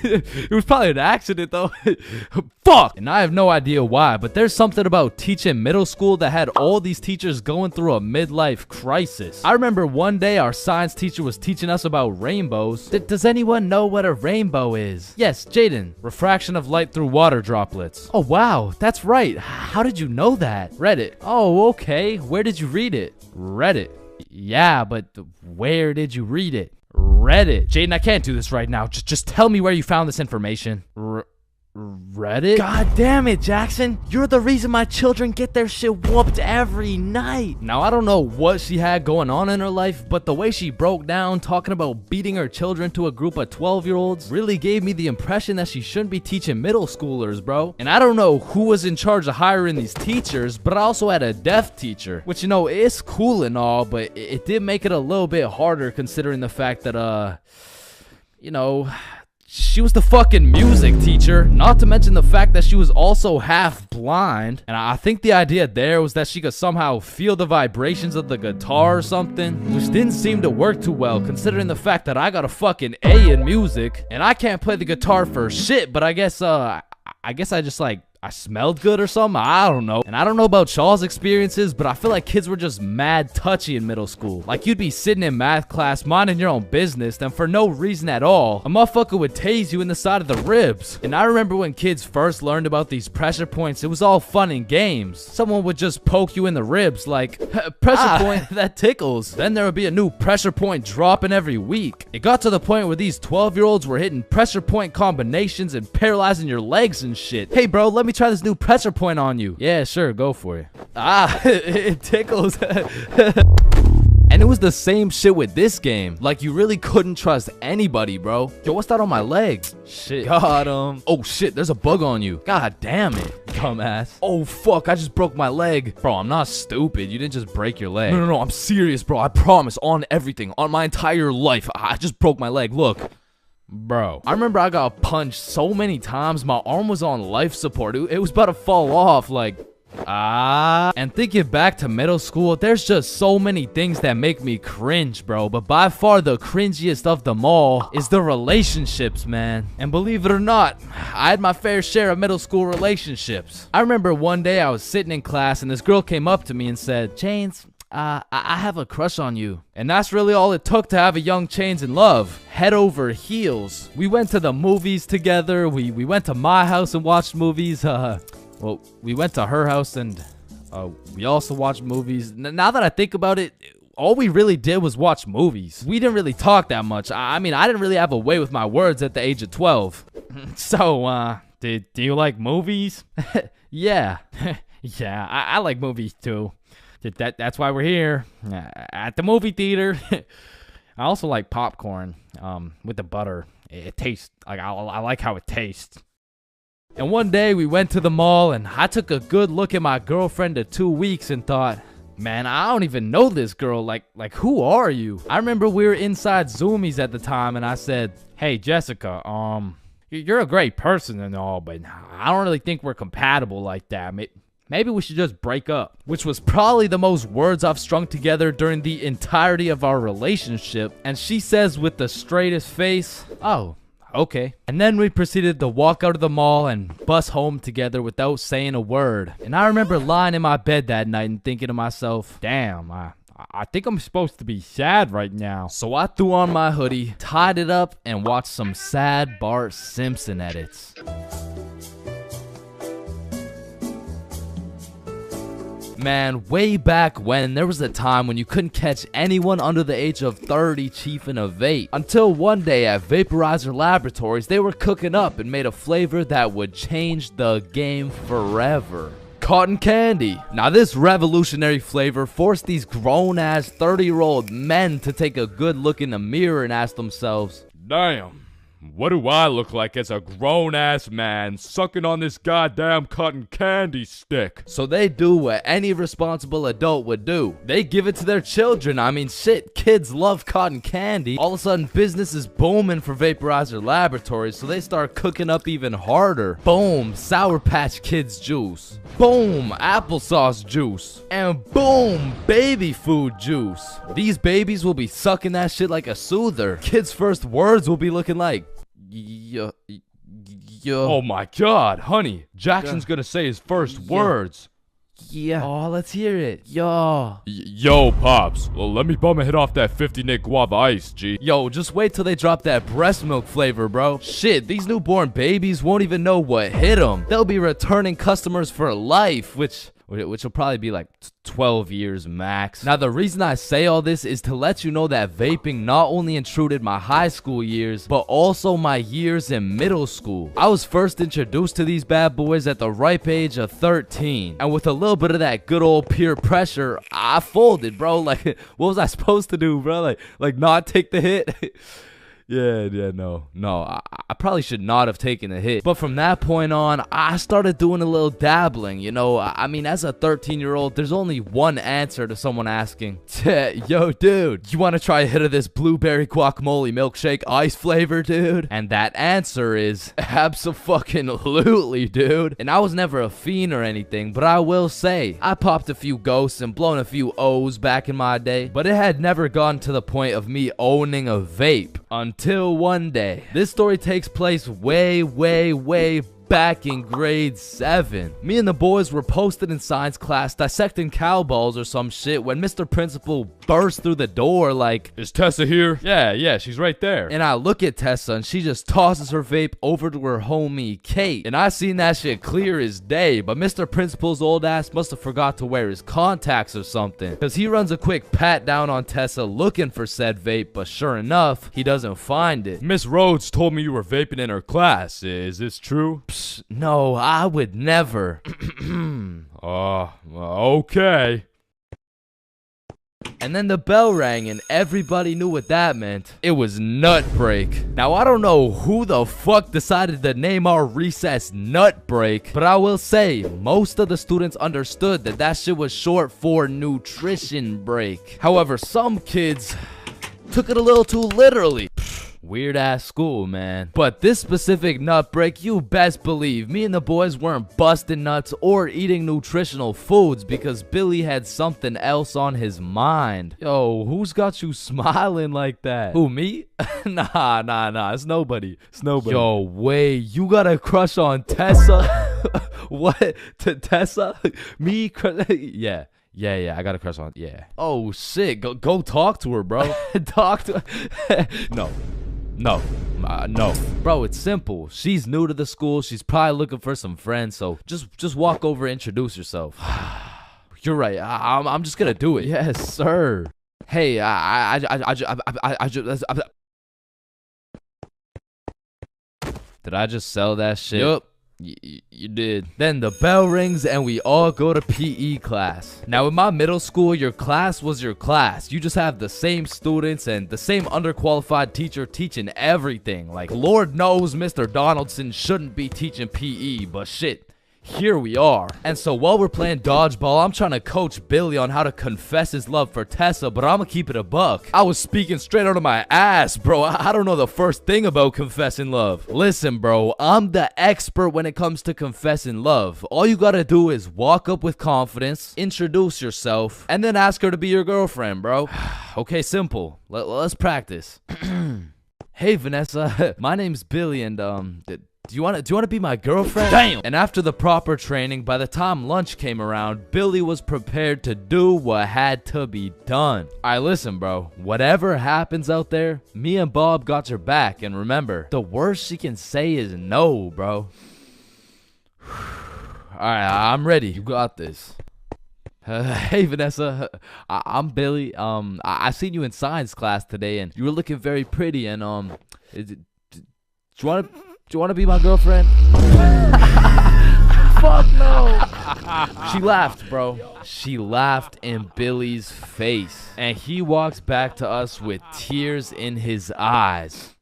It was probably an accident though. Fuck! And I have no idea why, but there's something about teaching middle school that had all these teachers going through a midlife crisis. I remember one day our science teacher was teaching us about rainbows. Does anyone know what a rainbow is? Yes, Jaden. Refraction of light through water droplets. Oh wow, that's right. How did you know that? Reddit. Oh, okay. Where did you read it? Reddit. Yeah, but where did you read it? Reddit. Jaden, I can't do this right now. Just tell me where you found this information. Reddit? God damn it, Jackson. You're the reason my children get their shit whooped every night. Now, I don't know what she had going on in her life, but the way she broke down talking about beating her children to a group of 12-year-olds really gave me the impression that she shouldn't be teaching middle schoolers, bro. And I don't know who was in charge of hiring these teachers, but I also had a deaf teacher, which, you know, it's cool and all, but it did make it a little bit harder considering the fact that, you know, she was the fucking music teacher, not to mention the fact that she was also half blind. And I think the idea there was that she could somehow feel the vibrations of the guitar or something, which didn't seem to work too well considering the fact that I got a fucking A in music and I can't play the guitar for shit, but I guess I just like I smelled good or something. I don't know. And I don't know about y'all's experiences, but I feel like kids were just mad touchy in middle school. Like you'd be sitting in math class minding your own business, then for no reason at all, a motherfucker would tase you in the side of the ribs. And I remember when kids first learned about these pressure points, it was all fun and games. Someone would just poke you in the ribs like, pressure point, that tickles. Then there would be a new pressure point dropping every week. It got to the point where these 12-year-olds were hitting pressure point combinations and paralyzing your legs and shit. Hey bro, let me try this new pressure point on you. Yeah, sure, go for it. It tickles. And it was the same shit with this game. Like, you really couldn't trust anybody, bro. Yo, what's that on my leg? Shit. Got him. Oh, shit, there's a bug on you. God damn it, dumbass. Oh, fuck, I just broke my leg. Bro, I'm not stupid. You didn't just break your leg. No, I'm serious, bro. I promise, on everything, on my entire life. I just broke my leg. Look. Bro, I remember I got punched so many times, my arm was on life support. It was about to fall off, like, And thinking back to middle school, there's just so many things that make me cringe, bro. But by far the cringiest of them all is the relationships, man. And believe it or not, I had my fair share of middle school relationships. I remember one day I was sitting in class and this girl came up to me and said, Chains, I have a crush on you. And that's really all it took to have a young Chains in love. Head over heels. We went to the movies together. We went to my house and watched movies. Well, we went to her house and we also watched movies. Now that I think about it, all we really did was watch movies. We didn't really talk that much. I mean, I didn't really have a way with my words at the age of 12. So, do you like movies? Yeah. Yeah, I like movies too. That's why we're here at the movie theater. I also like popcorn with the butter. It tastes like I like how it tastes. And one day we went to the mall and I took a good look at my girlfriend of 2 weeks and thought, man, I don't even know this girl. Like who are you? I remember we were inside Zoomies at the time and I said, hey Jessica, you're a great person and all, but I don't really think we're compatible like that. Maybe we should just break up. Which was probably the most words I've strung together during the entirety of our relationship. And she says with the straightest face, oh, okay. And then we proceeded to walk out of the mall and bus home together without saying a word. And I remember lying in my bed that night and thinking to myself, damn, I think I'm supposed to be sad right now. So I threw on my hoodie, tied it up, and watched some sad Bart Simpson edits. Man, way back when, there was a time when you couldn't catch anyone under the age of 30 chiefing a vape. Until one day at Vaporizer Laboratories, they were cooking up and made a flavor that would change the game forever. cotton candy. Now this revolutionary flavor forced these grown-ass 30-year-old men to take a good look in the mirror and ask themselves, damn, what do I look like as a grown-ass man sucking on this goddamn cotton candy stick? so they do what any responsible adult would do. They give it to their children. I mean, shit, kids love cotton candy. All of a sudden, business is booming for Vaporizer Laboratories, so they start cooking up even harder. Boom, Sour Patch Kids juice. Boom, applesauce juice. And boom, baby food juice. These babies will be sucking that shit like a soother. Kids' first words will be looking like, yo. Oh my god, honey, Jackson's gonna say his first words. Yeah. Oh, let's hear it. Yo. Yo, Pops, well, let me bum a hit off that 50 Nick Guava Ice, G. Yo, just wait till they drop that breast milk flavor, bro. Shit, these newborn babies won't even know what hit them. They'll be returning customers for life, which will probably be like 12 years max. Now, the reason I say all this is to let you know that vaping not only intruded my high school years, but also my years in middle school. I was first introduced to these bad boys at the ripe age of 13. And with a little bit of that good old peer pressure, I folded, bro. Like, what was I supposed to do, bro? Like not take the hit? No, I probably should not have taken a hit. But from that point on, I started doing a little dabbling, you know. I mean, as a 13-year-old, there's only one answer to someone asking, yo, dude, you want to try a hit of this blueberry guacamole milkshake ice flavor, dude? And that answer is abso-fucking-lutely, dude. And I was never a fiend or anything, but I will say, I popped a few ghosts and blown a few O's back in my day, but it had never gotten to the point of me owning a vape. Until one day. This story takes place way back in grade 7. Me and the boys were posted in science class dissecting cow balls or some shit when Mr. Principal burst through the door like, is Tessa here? Yeah, she's right there. And I look at Tessa and she just tosses her vape over to her homie Kate. And I seen that shit clear as day, but Mr. Principal's old ass must have forgot to wear his contacts or something, because he runs a quick pat down on Tessa looking for said vape, but sure enough, he doesn't find it. Miss Rhodes told me you were vaping in her class. Is this true? Psst, no, I would never. Okay. And then the bell rang and everybody knew what that meant. It was nut break. Now, I don't know who the fuck decided to name our recess nut break, but I will say most of the students understood that that shit was short for nutrition break. However, some kids took it a little too literally. Weird ass school, man. But this specific nut break, you best believe me and the boys weren't busting nuts or eating nutritional foods because Billy had something else on his mind. Yo, who's got you smiling like that? Who, me? Nah, it's nobody. Yo, wait, you got a crush on Tessa? What? Tessa? Me? Yeah, I got a crush on, yeah. Oh shit, go talk to her, bro. Talk to her. No. Bro, it's simple. She's new to the school. She's probably looking for some friends. So just walk over, introduce yourself. You're right. I'm just gonna do it. Yes, sir. Hey, did I just sell that shit? Yup. You did. Then the bell rings and we all go to PE class. Now in my middle school, your class was your class. You just have the same students and the same underqualified teacher teaching everything. Like, Lord knows Mr. Donaldson shouldn't be teaching PE, but shit, here we are. And so while we're playing dodgeball, I'm trying to coach Billy on how to confess his love for Tessa, but I'm gonna keep it a buck. I was speaking straight out of my ass, bro. I don't know the first thing about confessing love. Listen, bro, I'm the expert when it comes to confessing love. All you gotta do is walk up with confidence, introduce yourself, and then ask her to be your girlfriend, bro. Okay, simple. Let's practice. Hey, Vanessa. My name's Billy, and Do you want to be my girlfriend? Damn! And after the proper training, by the time lunch came around, Billy was prepared to do what had to be done. Alright, listen, bro. Whatever happens out there, me and Bob got your back. And remember, the worst she can say is no, bro. Alright, I'm ready. You got this. Hey, Vanessa. I'm Billy. I seen you in science class today, and you were looking very pretty. And do you want to be my girlfriend? fuck no. She laughed, bro. She laughed in Billy's face. And he walks back to us with tears in his eyes.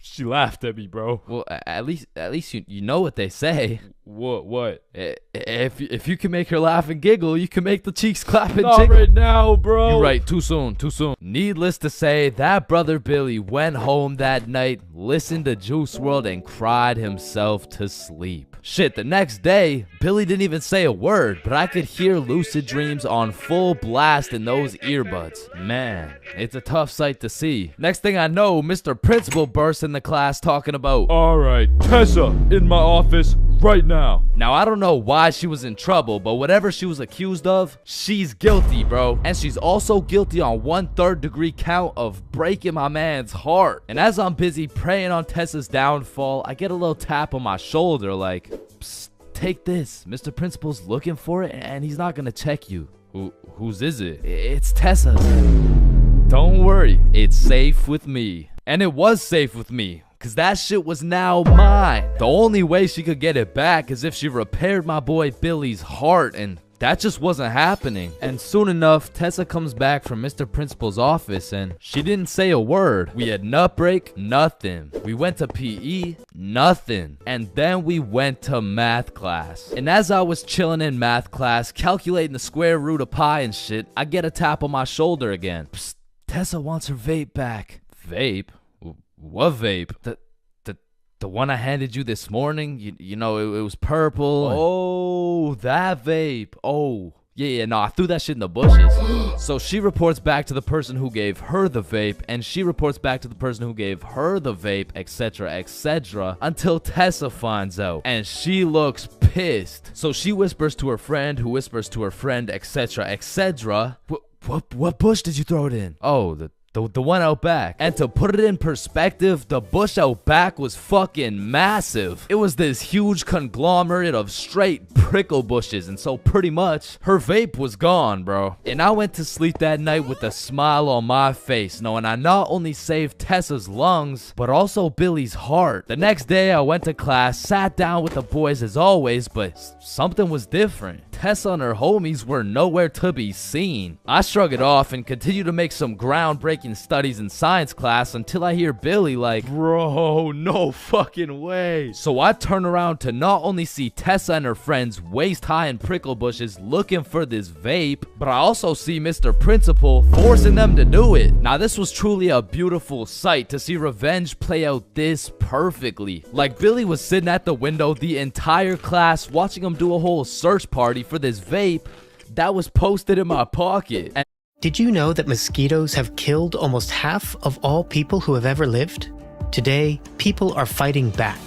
She laughed at me, bro. Well, at least you know what they say. What? If you can make her laugh and giggle, you can make the cheeks clap and Not jiggle. right now, bro. You're right, too soon. Needless to say, that brother Billy went home that night, listened to Juice WRLD, and cried himself to sleep. Shit, the next day, Billy didn't even say a word, but I could hear Lucid Dreams on full blast in those earbuds. Man, it's a tough sight to see. Next thing I know, Mr. Principal bursts in the class talking about, All right, Tessa, in my office right now. now, I don't know why she was in trouble, but whatever she was accused of, she's guilty, bro. And she's also guilty on 1/3 degree count of breaking my man's heart. And as I'm busy praying on Tessa's downfall, I get a little tap on my shoulder like, psst, take this. Mr. Principal's looking for it and he's not gonna check you. Whose is it? It's Tessa's. Don't worry, it's safe with me. And it was safe with me, cause that shit was now mine. The only way she could get it back is if she repaired my boy Billy's heart, and that just wasn't happening. And soon enough, Tessa comes back from Mr. Principal's office and she didn't say a word. We had nut break, nothing. We went to PE, nothing. And then we went to math class. And as I was chilling in math class, calculating the square root of pi and shit, I get a tap on my shoulder again. Psst, Tessa wants her vape back. Vape? What vape? The one I handed you this morning? You know, it was purple. Oh, that vape. Oh, yeah, no, I threw that shit in the bushes. So she reports back to the person who gave her the vape, and she reports back to the person who gave her the vape, etc., until Tessa finds out. And she looks pissed. So she whispers to her friend, who whispers to her friend, etc. What bush did you throw it in? Oh, the one out back. And to put it in perspective, the bush out back was fucking massive. It was this huge conglomerate of straight prickle bushes, and so pretty much her vape was gone, bro. And I went to sleep that night with a smile on my face, knowing I not only saved Tessa's lungs, but also Billy's heart. The next day I went to class, sat down with the boys as always, but something was different. Tessa and her homies were nowhere to be seen. I shrug it off and continue to make some groundbreaking studies in science class until I hear Billy like, bro, no fucking way. So I turn around to not only see Tessa and her friends waist high in prickle bushes looking for this vape, but I also see Mr. Principal forcing them to do it. Now this was truly a beautiful sight to see revenge play out this perfectly. Like Billy was sitting at the window the entire class watching him do a whole search party for this vape that was posted in my pocket. And did you know that mosquitoes have killed almost half of all people who have ever lived? Today, people are fighting back.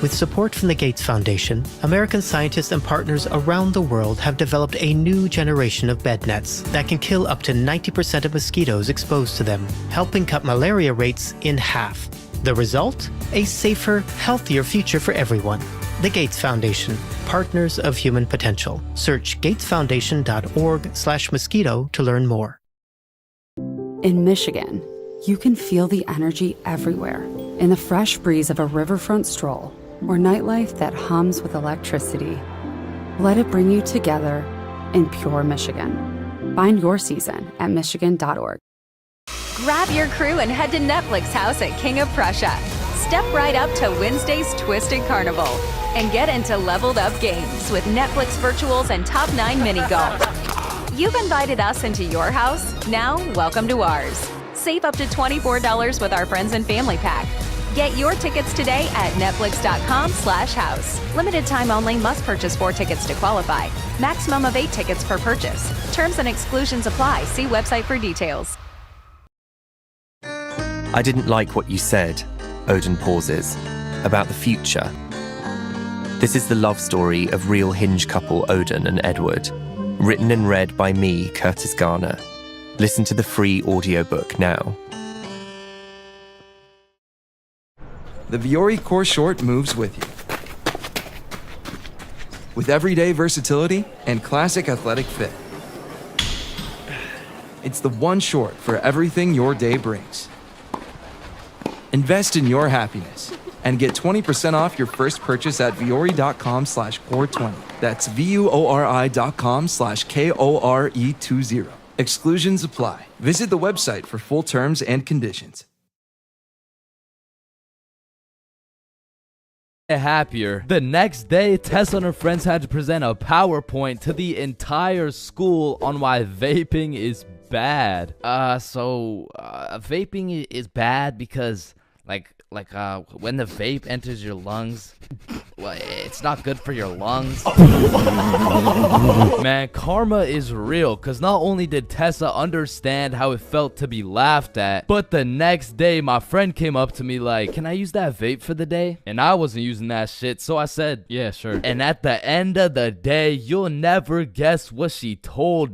With support from the Gates Foundation, American scientists and partners around the world have developed a new generation of bed nets that can kill up to 90% of mosquitoes exposed to them, helping cut malaria rates in half. The result? A safer, healthier future for everyone. The Gates Foundation, partners of human potential. Search gatesfoundation.org/mosquito to learn more. In Michigan, you can feel the energy everywhere in the fresh breeze of a riverfront stroll or nightlife that hums with electricity. Let it bring you together in pure Michigan. Find your season at michigan.org. Grab your crew and head to Netflix House at King of Prussia. Step right up to Wednesday's Twisted Carnival and get into leveled up games with Netflix virtuals and top 9 mini golf. You've invited us into your house. Now, welcome to ours. Save up to $24 with our friends and family pack. Get your tickets today at netflix.com/house. Limited time only. Must purchase 4 tickets to qualify. Maximum of 8 tickets per purchase. Terms and exclusions apply. See website for details. I didn't like what you said, Odin pauses, about the future. This is the love story of real Hinge couple Odin and Edward, written and read by me, Curtis Garner. Listen to the free audiobook now. The Vuori Core Short moves with you. With everyday versatility and classic athletic fit. It's the one short for everything your day brings. Invest in your happiness and get 20% off your first purchase at viori.com/core20. That's VUORI.com/KORE20. Exclusions apply. Visit the website for full terms and conditions. Happier. The next day, Tessa and her friends had to present a PowerPoint to the entire school on why vaping is bad. Vaping is bad because when the vape enters your lungs, well, it's not good for your lungs. Man, karma is real, because not only did Tessa understand how it felt to be laughed at, but the next day my friend came up to me like, can I use that vape for the day? And I wasn't using that shit, so I said, yeah, sure. And at the end of the day, you'll never guess what she told me.